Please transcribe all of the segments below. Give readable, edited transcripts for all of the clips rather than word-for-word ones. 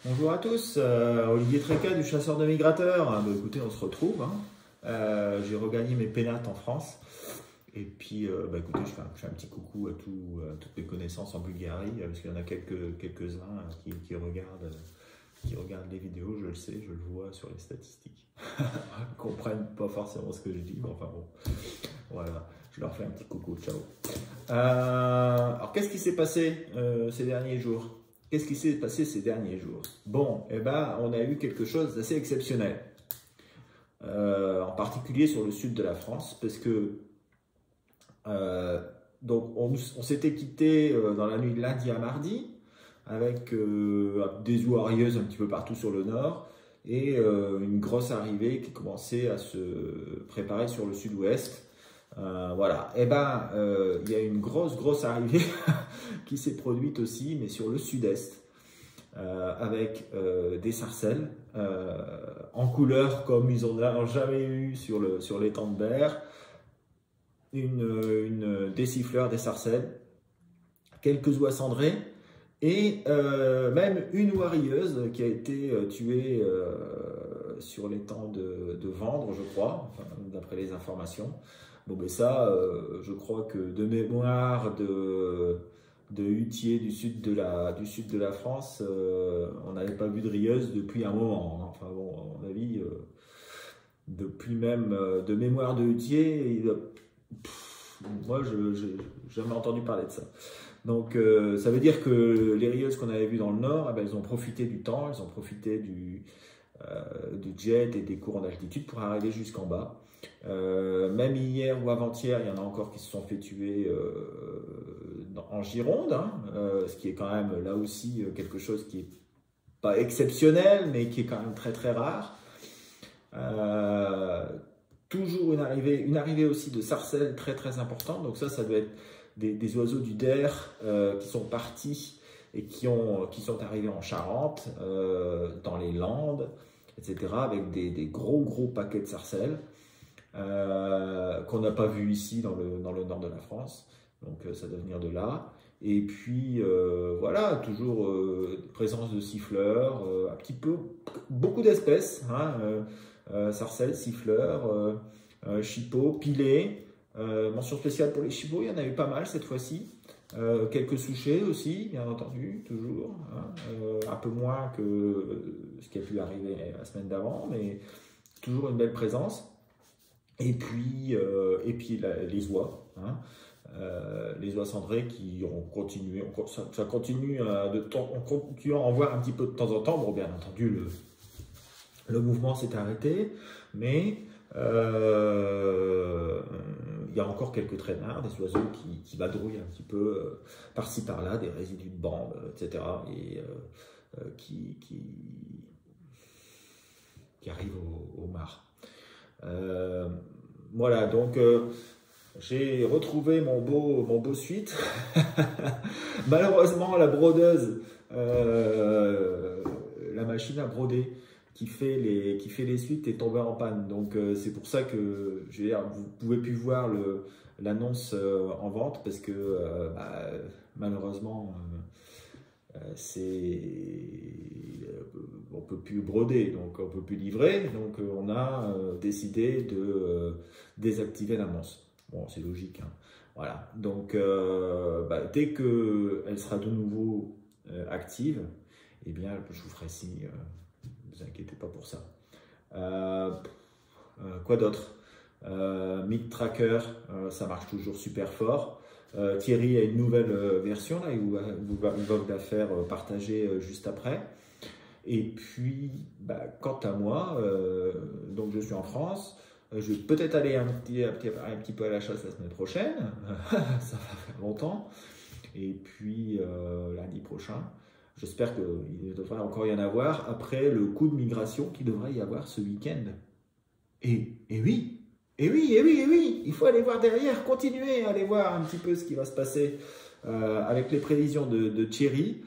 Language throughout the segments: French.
Bonjour à tous, Olivier Tréca du Chasseur de Migrateurs. Écoutez, on se retrouve. J'ai regagné mes pénates en France. Et puis, écoutez, je fais un petit coucou à toutes mes connaissances en Bulgarie, parce qu'il y en a quelques-uns qui regardent les vidéos, je le sais, je le vois sur les statistiques. Ils ne comprennent pas forcément ce que je dis, mais enfin bon, voilà, je leur fais un petit coucou, ciao. Alors, qu'est-ce qui s'est passé ces derniers jours? Qu'est-ce qui s'est passé ces derniers jours? Bon, on a eu quelque chose d'assez exceptionnel, en particulier sur le sud de la France, parce que donc on s'était quitté dans la nuit de lundi à mardi, avec des eaux arieuses un petit peu partout sur le nord, et une grosse arrivée qui commençait à se préparer sur le sud-ouest. Voilà, il y a une grosse arrivée qui s'est produite aussi, mais sur le sud-est, avec des sarcelles en couleur comme ils n'en ont jamais eu sur l'étang de Berre, des siffleurs, des sarcelles, quelques oies cendrées, et même une oie rieuse qui a été tuée sur l'étang de Vendre, je crois, enfin, d'après les informations. Bon, mais ça, je crois que de mémoire de huttier du sud de la France, on n'avait pas vu de rieuse depuis un moment. Enfin bon, à mon avis, depuis même de mémoire de huttier, moi, je n'ai jamais entendu parler de ça. Donc, ça veut dire que les rieuses qu'on avait vues dans le nord, elles ont profité du temps, elles ont profité du jet et des courants d'altitude pour arriver jusqu'en bas. Même hier ou avant-hier, il y en a encore qui se sont fait tuer en Gironde, ce qui est quand même là aussi quelque chose qui n'est pas exceptionnel, mais qui est quand même très rare. Toujours une arrivée aussi de sarcelles très importante. Donc ça doit être des oiseaux du Der qui sont partis et qui sont arrivés en Charente, dans les Landes, etc., avec des gros paquets de sarcelles qu'on n'a pas vu ici dans le nord de la France. Donc ça doit venir de là. Et puis voilà, toujours présence de siffleurs, un petit peu, beaucoup d'espèces, sarcelles, siffleurs, chipots, pilets. Mention spéciale pour les chipots, il y en a eu pas mal cette fois-ci. Quelques souchets aussi, bien entendu, toujours. Un peu moins que ce qui a pu arriver la semaine d'avant, mais toujours une belle présence. Et puis les oies. Les oies cendrées qui ont continué, ça continue on continue à en voir un petit peu de temps en temps. Bon, bien entendu, le mouvement s'est arrêté, mais il y a encore quelques traînards, des oiseaux qui vadrouillent un petit peu par-ci par-là, des résidus de bandes, etc., et qui arrivent au mare. Voilà, donc j'ai retrouvé mon beau suite. Malheureusement, la brodeuse, la machine à broder qui fait les suites est tombée en panne. Donc c'est pour ça que vous pouvez plus voir l'annonce en vente, parce que malheureusement on peut plus broder, donc on peut plus livrer. Donc on a décidé de désactiver l'annonce. Bon, c'est logique, hein. Voilà, donc dès qu'elle sera de nouveau active, eh bien je vous ferai signe, ne vous inquiétez pas pour ça. Quoi d'autre? Meat Tracker, ça marche toujours super fort. Thierry a une nouvelle version, là, il va la faire partager juste après. Et puis, quant à moi, donc je suis en France. Je vais peut-être aller un petit peu à la chasse la semaine prochaine. Ça va faire longtemps. Et puis, lundi prochain, j'espère qu'il devrait encore y en avoir après le coup de migration qu'il devrait y avoir ce week-end. Et oui, il faut aller voir derrière, continuer à aller voir un petit peu ce qui va se passer avec les prévisions de Thierry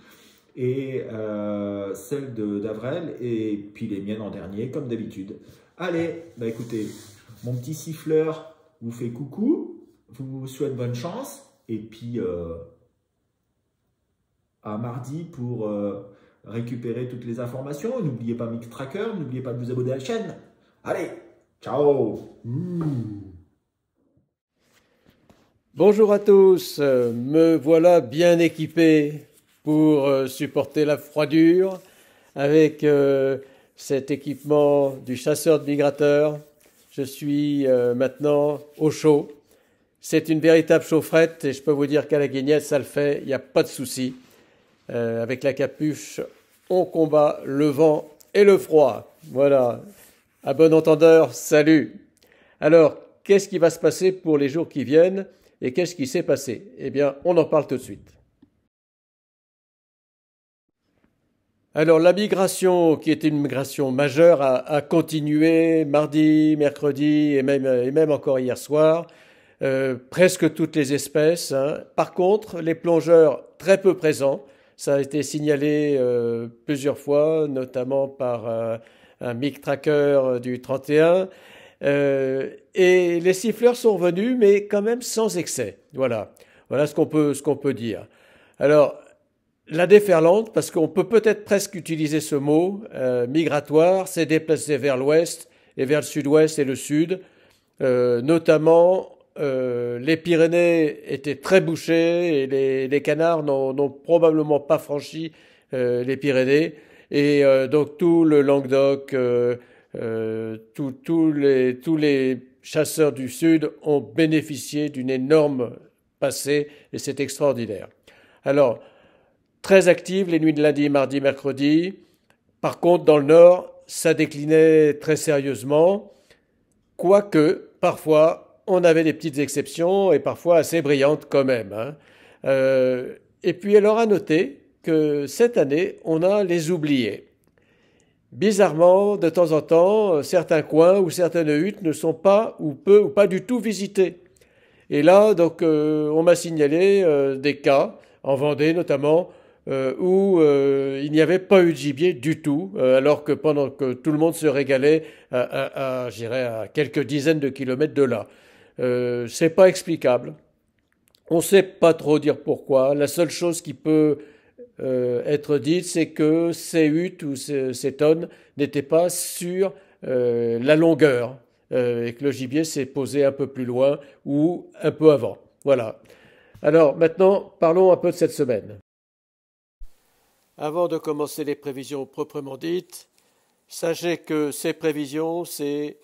et celles d'Avrel, et puis les miennes en dernier, comme d'habitude. Allez, écoutez, mon petit siffleur vous fait coucou, vous souhaite bonne chance, et puis à mardi pour récupérer toutes les informations. N'oubliez pas Mixtracker, n'oubliez pas de vous abonner à la chaîne. Allez, ciao. Bonjour à tous, me voilà bien équipé pour supporter la froidure avec cet équipement du chasseur de migrateurs. Je suis maintenant au chaud. C'est une véritable chaufferette et je peux vous dire qu'à la guignette, ça le fait, il n'y a pas de souci. Avec la capuche, on combat le vent et le froid. Voilà, à bon entendeur, salut. Alors, qu'est-ce qui va se passer pour les jours qui viennent et qu'est-ce qui s'est passé? Eh bien, on en parle tout de suite. Alors, la migration, qui était une migration majeure, a continué mardi, mercredi et même encore hier soir. Presque toutes les espèces, hein. Par contre, les plongeurs très peu présents, ça a été signalé plusieurs fois, notamment par un Mixtracker du 31. Et les siffleurs sont revenus, mais quand même sans excès. Voilà ce qu'on peut dire. Alors, la déferlante, parce qu'on peut-être presque utiliser ce mot, migratoire, s'est déplacée vers l'ouest et vers le sud-ouest et le sud, notamment. Les Pyrénées étaient très bouchées et les canards n'ont probablement pas franchi les Pyrénées. Et donc tout le Languedoc, tous les chasseurs du Sud ont bénéficié d'une énorme passée et c'est extraordinaire. Alors, très active les nuits de lundi, mardi, mercredi. Par contre, dans le Nord, ça déclinait très sérieusement, quoique parfois on avait des petites exceptions et parfois assez brillantes quand même, hein. Et puis elle aura noté que cette année, on a les oubliés. Bizarrement, de temps en temps, certains coins ou certaines huttes ne sont pas ou peu ou pas du tout visités. Et là, donc, on m'a signalé des cas, en Vendée notamment, où il n'y avait pas eu de gibier du tout, alors que pendant que tout le monde se régalait je dirais, à quelques dizaines de kilomètres de là. C'est pas explicable. On ne sait pas trop dire pourquoi. La seule chose qui peut être dite, c'est que ces huttes ou ces tonnes n'étaient pas sur la longueur et que le gibier s'est posé un peu plus loin ou un peu avant. Voilà. Alors maintenant, parlons un peu de cette semaine. Avant de commencer les prévisions proprement dites, sachez que ces prévisions, c'est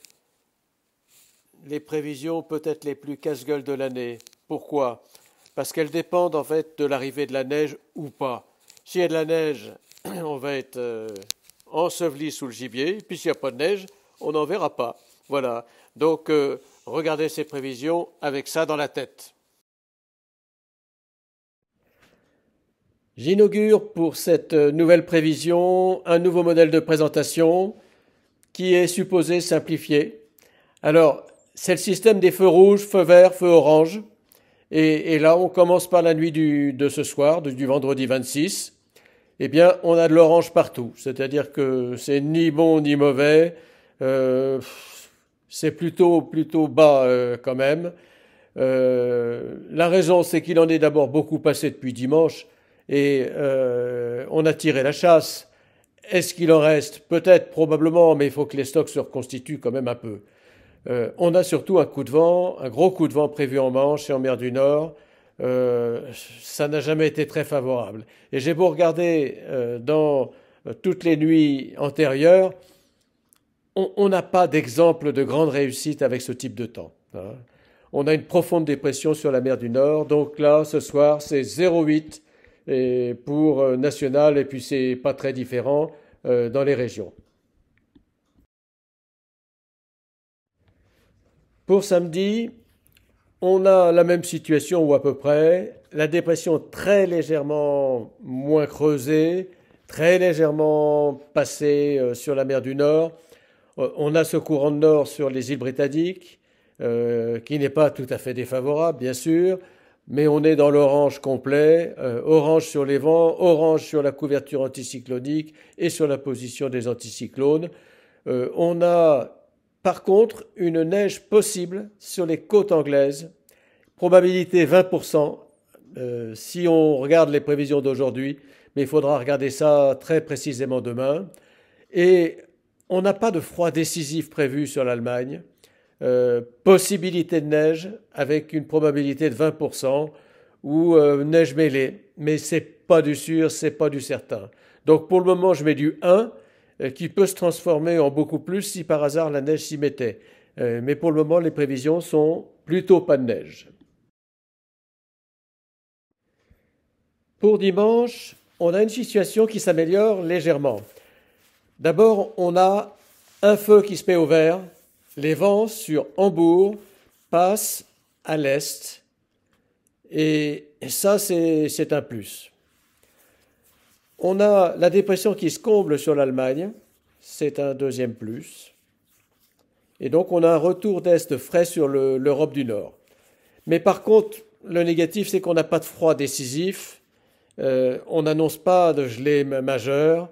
les prévisions peut-être les plus casse-gueule de l'année. Pourquoi? Parce qu'elles dépendent en fait de l'arrivée de la neige ou pas. S'il y a de la neige, on va être enseveli sous le gibier, puis s'il n'y a pas de neige, on n'en verra pas. Voilà. Donc, regardez ces prévisions avec ça dans la tête. J'inaugure pour cette nouvelle prévision un nouveau modèle de présentation qui est supposé simplifier. Alors, c'est le système des feux rouges, feux verts, feux orange. Et là, on commence par la nuit de ce soir, du vendredi 26. Eh bien, on a de l'orange partout. C'est-à-dire que c'est ni bon ni mauvais. C'est plutôt bas quand même. La raison, c'est qu'il en est d'abord beaucoup passé depuis dimanche. Et on a tiré la chasse. Est-ce qu'il en reste? Peut-être, probablement, mais il faut que les stocks se reconstituent quand même un peu. On a surtout un gros coup de vent prévu en Manche et en mer du Nord. Ça n'a jamais été très favorable. Et j'ai beau regarder dans toutes les nuits antérieures, on n'a pas d'exemple de grande réussite avec ce type de temps, hein. On a une profonde dépression sur la mer du Nord. Donc là, ce soir, c'est 0,8 pour national et puis c'est pas très différent dans les régions. Pour samedi, on a la même situation ou à peu près, la dépression très légèrement moins creusée, très légèrement passée sur la mer du Nord. On a ce courant de nord sur les îles britanniques, qui n'est pas tout à fait défavorable, bien sûr, mais on est dans l'orange complet, orange sur les vents, orange sur la couverture anticyclonique et sur la position des anticyclones. On a par contre une neige possible sur les côtes anglaises, probabilité 20%. Si on regarde les prévisions d'aujourd'hui, mais il faudra regarder ça très précisément demain. Et on n'a pas de froid décisif prévu sur l'Allemagne. Possibilité de neige avec une probabilité de 20% ou neige mêlée, mais c'est pas du sûr, c'est pas du certain. Donc pour le moment, je mets du 1 qui peut se transformer en beaucoup plus si par hasard la neige s'y mettait. Mais pour le moment, les prévisions sont plutôt pas de neige. Pour dimanche, on a une situation qui s'améliore légèrement. D'abord, on a un feu qui se met au vert. Les vents sur Hambourg passent à l'est. Et ça, c'est un plus. On a la dépression qui se comble sur l'Allemagne. C'est un deuxième plus. Et donc, on a un retour d'est frais sur l'Europe du Nord. Mais par contre, le négatif, c'est qu'on n'a pas de froid décisif. On n'annonce pas de gelée majeure.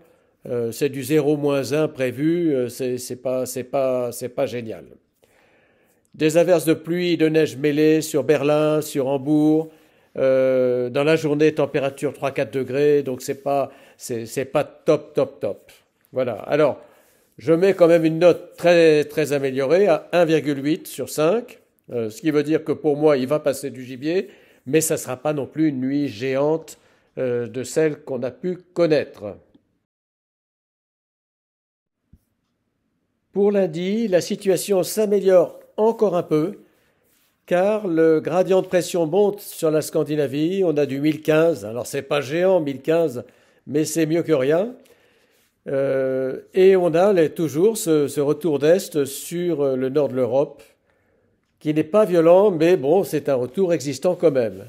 C'est du 0-1 prévu. C'est pas génial. Des averses de pluie et de neige mêlées sur Berlin, sur Hambourg. Dans la journée, température 3-4 degrés. Donc, c'est pas top, top, top. Voilà. Alors, je mets quand même une note très, très améliorée à 1,8 sur 5. Ce qui veut dire que pour moi, il va passer du gibier. Mais ça ne sera pas non plus une nuit géante de celle qu'on a pu connaître. Pour lundi, la situation s'améliore encore un peu, car le gradient de pression monte sur la Scandinavie. On a du 1015, alors c'est pas géant 1015, mais c'est mieux que rien. Et on a toujours ce retour d'est sur le nord de l'Europe, qui n'est pas violent, mais bon, c'est un retour existant quand même.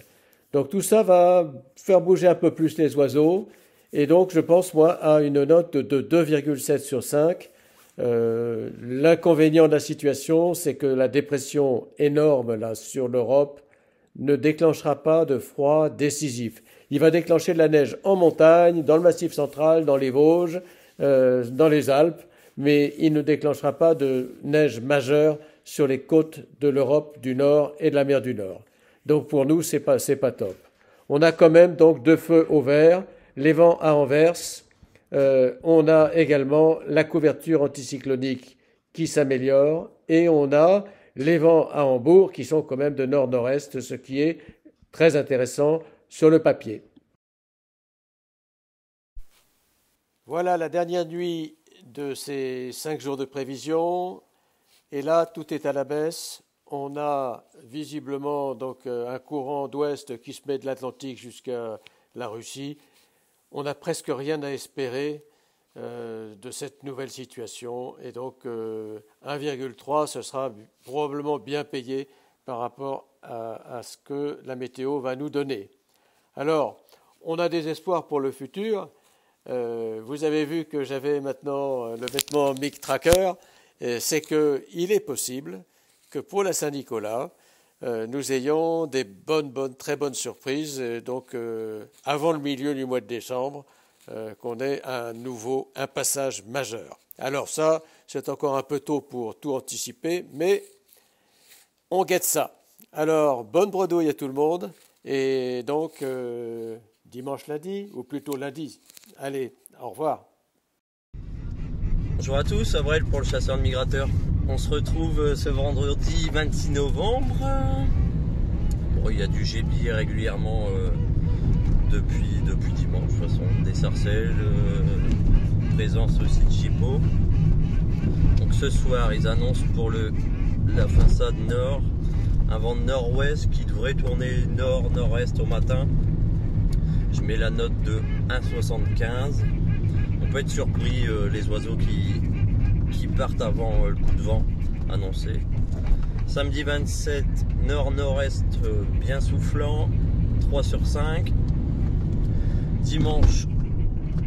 Donc tout ça va faire bouger un peu plus les oiseaux, et donc je pense moi à une note de 2,7 sur 5. L'inconvénient de la situation, c'est que la dépression énorme là sur l'Europe ne déclenchera pas de froid décisif. Il va déclencher de la neige en montagne, dans le Massif central, dans les Vosges, dans les Alpes, mais il ne déclenchera pas de neige majeure sur les côtes de l'Europe du Nord et de la mer du Nord. Donc pour nous, c'est pas top. On a quand même donc deux feux au vert, les vents à Anvers. On a également la couverture anticyclonique qui s'améliore et on a les vents à Hambourg qui sont quand même de nord-nord-est, ce qui est très intéressant sur le papier. Voilà la dernière nuit de ces 5 jours de prévision. Et là, tout est à la baisse. On a visiblement donc un courant d'ouest qui se met de l'Atlantique jusqu'à la Russie. On n'a presque rien à espérer de cette nouvelle situation. Et donc 1,3, ce sera probablement bien payé par rapport à ce que la météo va nous donner. Alors, on a des espoirs pour le futur. Vous avez vu que j'avais maintenant le vêtement Mic Tracker. C'est qu'il est possible que pour la Saint-Nicolas, nous ayons des très bonnes surprises. Donc, avant le milieu du mois de décembre, qu'on ait un passage majeur. Alors ça, c'est encore un peu tôt pour tout anticiper, mais on guette ça. Alors, bonne bredouille à tout le monde. Et donc, dimanche, lundi, ou plutôt lundi. Allez, au revoir. Bonjour à tous, Avril pour le chasseur de migrateurs. On se retrouve ce vendredi 26 novembre. Bon, il y a du gibier régulièrement depuis dimanche, de toute façon, des sarcelles, présence aussi de chipot. Donc ce soir, ils annoncent pour la façade nord un vent de nord-ouest qui devrait tourner nord-nord-est au matin. Je mets la note de 1,75. On peut être surpris, les oiseaux qui partent avant le coup de vent annoncé. Samedi 27, nord-nord-est bien soufflant, 3 sur 5. Dimanche,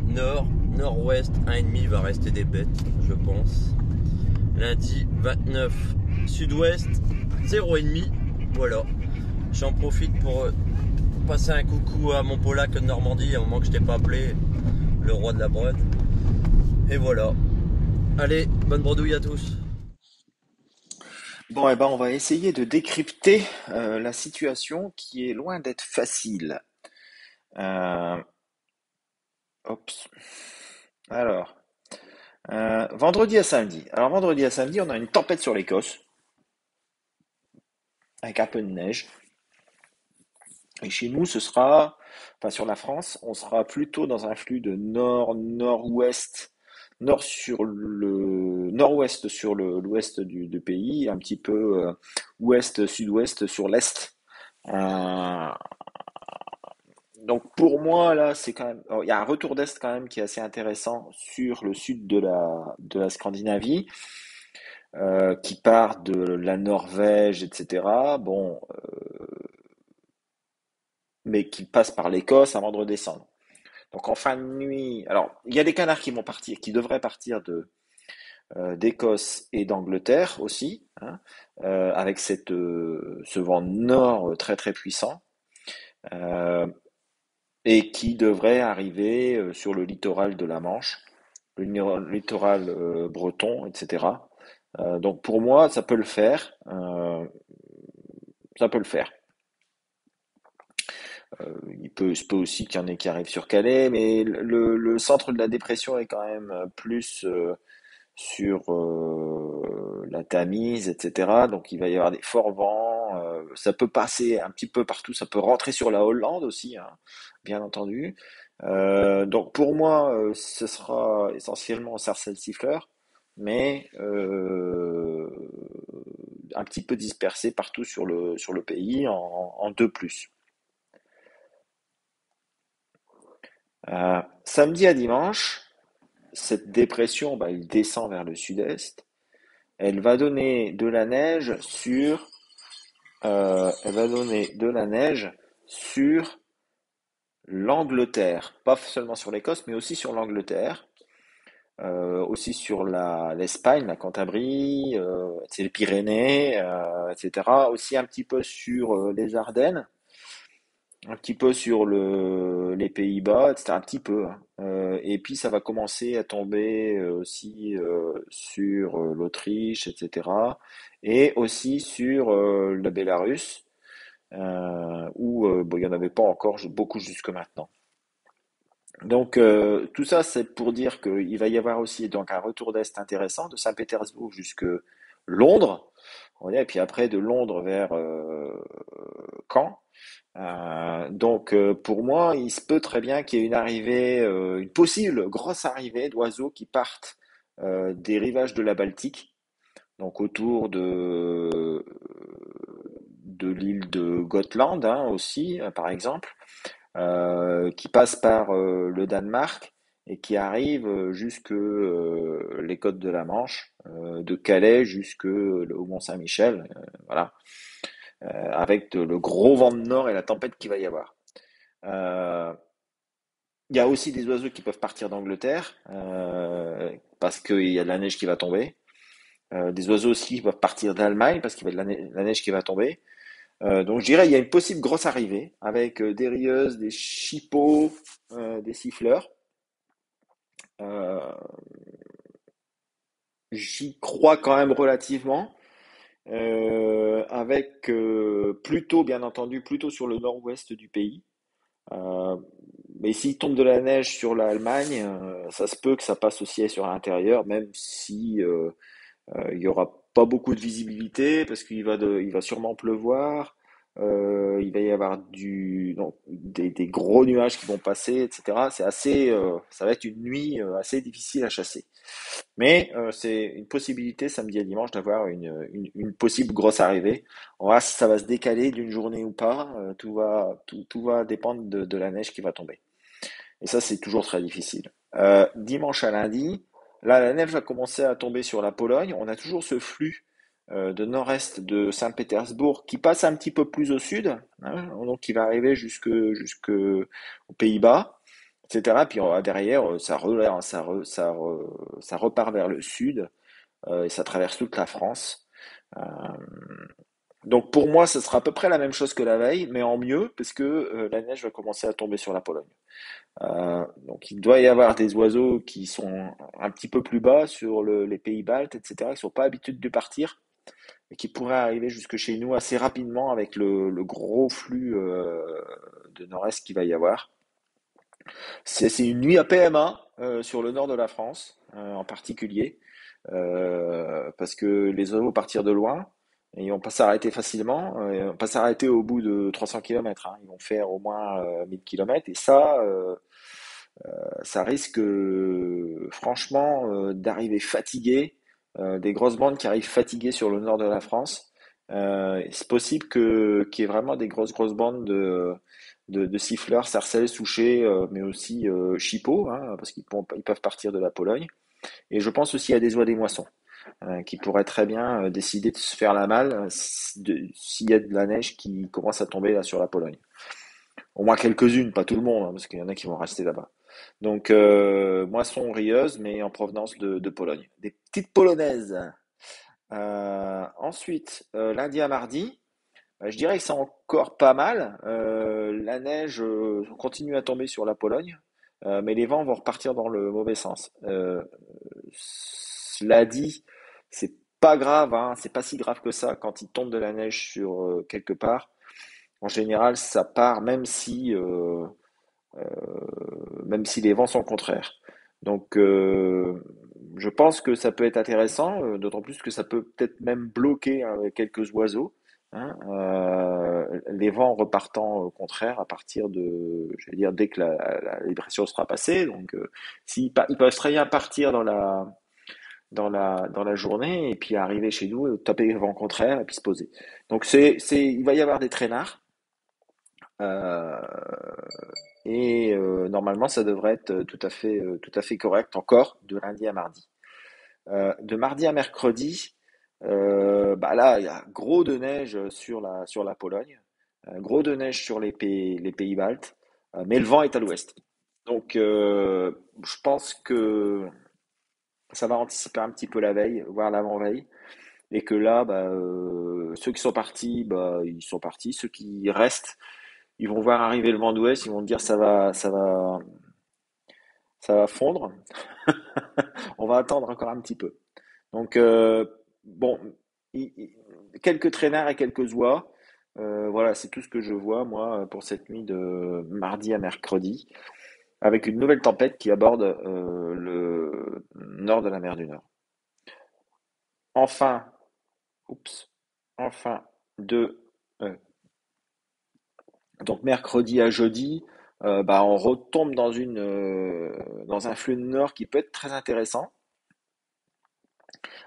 nord-nord-ouest, 1,5 va rester des bêtes, je pense. Lundi 29, sud-ouest, 0,5. Voilà. J'en profite pour passer un coucou à mon polac de Normandie, à un moment que je t'ai pas appelé, le roi de la brode. Et voilà. Allez, bonne bredouille à tous. Bon, on va essayer de décrypter la situation qui est loin d'être facile. Oups. Alors, vendredi à samedi. Alors, vendredi à samedi, on a une tempête sur l'Écosse, avec un peu de neige. Et chez nous, enfin sur la France, on sera plutôt dans un flux de nord-nord-ouest, nord sur le nord-ouest sur l'ouest du pays, un petit peu ouest-sud-ouest sur l'est. Euh, donc pour moi là, c'est quand même, il y a un retour d'est quand même qui est assez intéressant sur le sud de la Scandinavie, qui part de la Norvège, etc. Bon, mais qui passe par l'Écosse avant de redescendre. Donc en fin de nuit, alors il y a des canards qui vont partir, qui devraient partir d'Écosse et d'Angleterre aussi, hein, avec ce vent nord très très puissant, euh, et qui devrait arriver sur le littoral de la Manche, le littoral breton, etc. Donc pour moi, ça peut le faire, ça peut le faire. Se peut aussi qu'il y en ait qui arrivent sur Calais, mais le centre de la dépression est quand même plus sur la Tamise, etc. Donc il va y avoir des forts vents. Ça peut passer un petit peu partout. Ça peut rentrer sur la Hollande aussi, hein, bien entendu. Donc pour moi, ce sera essentiellement sarcelle siffleur, mais un petit peu dispersé partout sur le pays en 2+. Samedi à dimanche, cette dépression, bah, elle descend vers le sud-est. Elle va donner de la neige elle va donner de la neige sur l'Angleterre, pas seulement sur l'Écosse, mais aussi sur l'Angleterre, aussi sur l'Espagne, la Cantabrie, c'est les Pyrénées, etc. Aussi un petit peu sur les Ardennes, un petit peu sur les Pays-Bas, etc. Un petit peu, hein. Et puis ça va commencer à tomber aussi sur l'Autriche, etc. Et aussi sur la Bélarus, où bon, il n'y en avait pas encore beaucoup jusque maintenant. Donc tout ça, c'est pour dire qu'il va y avoir aussi donc un retour d'Est intéressant de Saint-Pétersbourg jusque Londres, et puis après de Londres vers Caen. Donc pour moi, il se peut très bien qu'il y ait une arrivée, une possible grosse arrivée d'oiseaux qui partent des rivages de la Baltique, donc autour de l'île de Gotland, hein, aussi, par exemple, qui passent par le Danemark et qui arrivent jusque les côtes de la Manche, de Calais jusque au Mont-Saint-Michel, voilà, avec le gros vent de nord et la tempête qu'il va y avoir. Euh, Il y a aussi des oiseaux qui peuvent partir d'Angleterre parce qu'il y a de la neige qui va tomber. Des oiseaux aussi qui peuvent partir d'Allemagne parce qu'il y a de la neige qui va tomber. Donc je dirais il y a une possible grosse arrivée avec des rieuses, des chippeaux, des siffleurs. Euh, J'y crois quand même relativement, avec plutôt bien entendu plutôt sur le nord-ouest du pays. Euh, mais s'il tombe de la neige sur l'Allemagne, ça se peut que ça passe aussi sur l'intérieur, même si il y aura pas beaucoup de visibilité parce il va sûrement pleuvoir. Il va y avoir non, des gros nuages qui vont passer, etc. Ça va être une nuit assez difficile à chasser. Mais c'est une possibilité samedi et dimanche d'avoir une possible grosse arrivée. On va voir si ça va se décaler d'une journée ou pas. Tout va dépendre de la neige qui va tomber. Et ça, c'est toujours très difficile. Dimanche à lundi, là, la neige va commencer à tomber sur la Pologne. On a toujours ce flux de nord-est de Saint-Pétersbourg qui passe un petit peu plus au sud, hein, donc qui va arriver jusque aux Pays-Bas, etc. Puis derrière, ça repart vers le sud et ça traverse toute la France. Euh, donc pour moi, ce sera à peu près la même chose que la veille, mais en mieux, parce que la neige va commencer à tomber sur la Pologne. Donc il doit y avoir des oiseaux qui sont un petit peu plus bas sur les pays baltes, etc., qui ne sont pas habitués de partir et qui pourraient arriver jusque chez nous assez rapidement avec le gros flux de nord-est qu'il va y avoir. C'est une nuit à PMA sur le nord de la France en particulier, parce que les oiseaux partirent de loin et ils vont pas s'arrêter facilement, ils vont pas s'arrêter au bout de 300 km, hein. Ils vont faire au moins 1000 km et ça risque franchement d'arriver fatigué, des grosses bandes qui arrivent fatiguées sur le nord de la France. C'est possible qu'il y ait vraiment des grosses bandes de siffleurs, sarcelles, souchets, mais aussi chippeaux, hein, parce ils peuvent partir de la Pologne. Et je pense aussi à des oies des moissons, qui pourraient très bien décider de se faire la malle s'il y a de la neige qui commence à tomber là sur la Pologne. Au moins quelques-unes, pas tout le monde, hein, parce qu'il y en a qui vont rester là-bas. Donc, moisson rieuse, mais en provenance de Pologne. Des petites polonaises. Ensuite, lundi à mardi, je dirais que c'est encore pas mal. La neige continue à tomber sur la Pologne, mais les vents vont repartir dans le mauvais sens. Cela dit, c'est pas grave, hein, c'est pas si grave que ça quand il tombe de la neige sur quelque part. En général, ça part même si les vents sont contraires. Donc, je pense que ça peut être intéressant, d'autant plus que ça peut peut-être même bloquer quelques oiseaux, hein, les vents repartant au contraire à partir je vais dire, dès que la dépression sera passée. Donc, ils peuvent très bien partir dans la journée et puis arriver chez nous, taper le vent contraire et puis se poser. Donc, il va y avoir des traînards. Euh, Normalement, ça devrait être tout à fait correct encore de lundi à mardi. De mardi à mercredi, bah là, il y a gros de neige sur la Pologne, gros de neige sur les pays baltes, mais le vent est à l'ouest. Donc, je pense que ça va anticiper un petit peu la veille, voire l'avant-veille, et que là, bah, ceux qui sont partis, bah, ils sont partis. Ceux qui restent, ils vont voir arriver le vent d'ouest, ils vont dire ça va fondre. On va attendre encore un petit peu. Donc, bon, i- i- quelques traînards et quelques oies. Voilà, c'est tout ce que je vois, moi, pour cette nuit de mardi à mercredi, avec une nouvelle tempête qui aborde le nord de la mer du Nord. Enfin, oups, enfin, de donc mercredi à jeudi, bah, on retombe dans un flux de nord qui peut être très intéressant,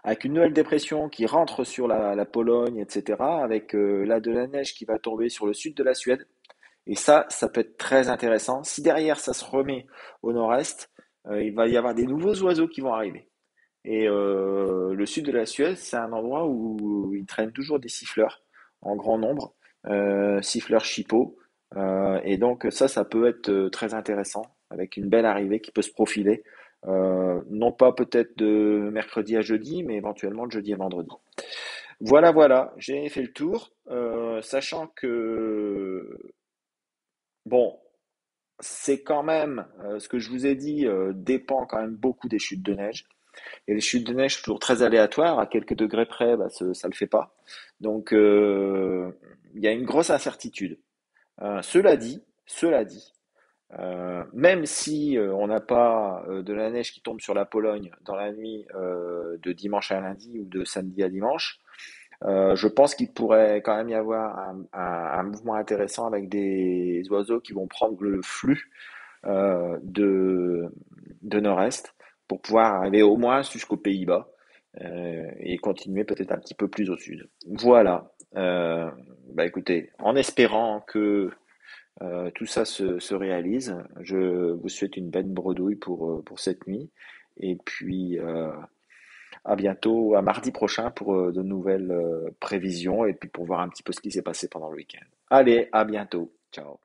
avec une nouvelle dépression qui rentre sur la Pologne, etc., avec là de la neige qui va tomber sur le sud de la Suède. Et ça peut être très intéressant. Si derrière ça se remet au nord-est, il va y avoir des nouveaux oiseaux qui vont arriver. Et le sud de la Suède, c'est un endroit où ils traînent toujours des siffleurs en grand nombre, siffleurs chippeaux. Et donc ça peut être très intéressant, avec une belle arrivée qui peut se profiler. Non pas peut-être de mercredi à jeudi, mais éventuellement de jeudi à vendredi. Voilà, voilà, j'ai fait le tour, sachant que, bon, c'est quand même, ce que je vous ai dit dépend quand même beaucoup des chutes de neige. Et les chutes de neige, toujours très aléatoires, à quelques degrés près, bah, ça le fait pas. Donc, il y a une grosse incertitude. Cela dit, même si on n'a pas de la neige qui tombe sur la Pologne dans la nuit de dimanche à lundi ou de samedi à dimanche, je pense qu'il pourrait quand même y avoir un mouvement intéressant avec des oiseaux qui vont prendre le flux de nord-est pour pouvoir arriver au moins jusqu'aux Pays-Bas et continuer peut-être un petit peu plus au sud. Voilà. Bah écoutez, en espérant que tout ça se réalise, je vous souhaite une belle bredouille pour cette nuit. Et puis à bientôt, à mardi prochain pour de nouvelles prévisions et puis pour voir un petit peu ce qui s'est passé pendant le week-end. Allez, à bientôt. Ciao.